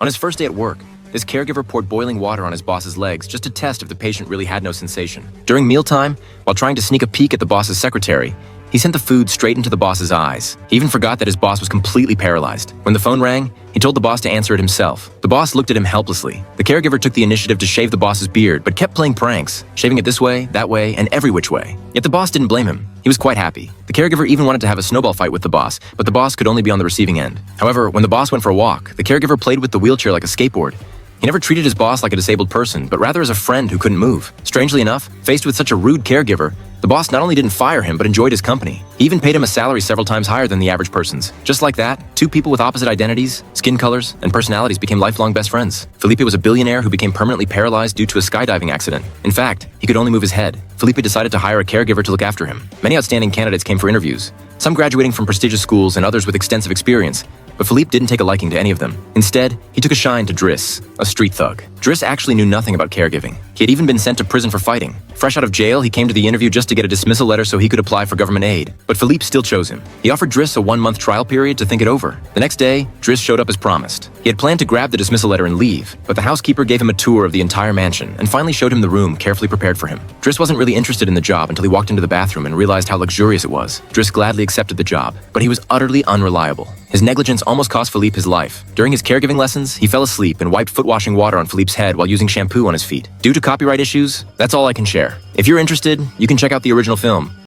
On his first day at work, this caregiver poured boiling water on his boss's legs just to test if the patient really had no sensation. During mealtime, while trying to sneak a peek at the boss's secretary, he sent the food straight into the boss's eyes. He even forgot that his boss was completely paralyzed. When the phone rang, he told the boss to answer it himself. The boss looked at him helplessly. The caregiver took the initiative to shave the boss's beard, but kept playing pranks, shaving it this way, that way, and every which way. Yet the boss didn't blame him. He was quite happy. The caregiver even wanted to have a snowball fight with the boss, but the boss could only be on the receiving end. However, when the boss went for a walk, the caregiver played with the wheelchair like a skateboard. He never treated his boss like a disabled person, but rather as a friend who couldn't move. Strangely enough, faced with such a rude caregiver, the boss not only didn't fire him, but enjoyed his company. He even paid him a salary several times higher than the average person's. Just like that, two people with opposite identities, skin colors, and personalities became lifelong best friends. Felipe was a billionaire who became permanently paralyzed due to a skydiving accident. In fact, he could only move his head. Felipe decided to hire a caregiver to look after him. Many outstanding candidates came for interviews, some graduating from prestigious schools and others with extensive experience. But Felipe didn't take a liking to any of them. Instead, he took a shine to Driss, a street thug. Driss actually knew nothing about caregiving. He had even been sent to prison for fighting. Fresh out of jail, he came to the interview just to get a dismissal letter so he could apply for government aid. But Felipe still chose him. He offered Driss a 1-month trial period to think it over. The next day, Driss showed up as promised. He had planned to grab the dismissal letter and leave, but the housekeeper gave him a tour of the entire mansion and finally showed him the room carefully prepared for him. Driss wasn't really interested in the job until he walked into the bathroom and realized how luxurious it was. Driss gladly accepted the job, but he was utterly unreliable. His negligence almost cost Felipe his life. During his caregiving lessons, he fell asleep and wiped foot-washing water on Felipe's head while using shampoo on his feet. Due to copyright issues, that's all I can share. If you're interested, you can check out the original film.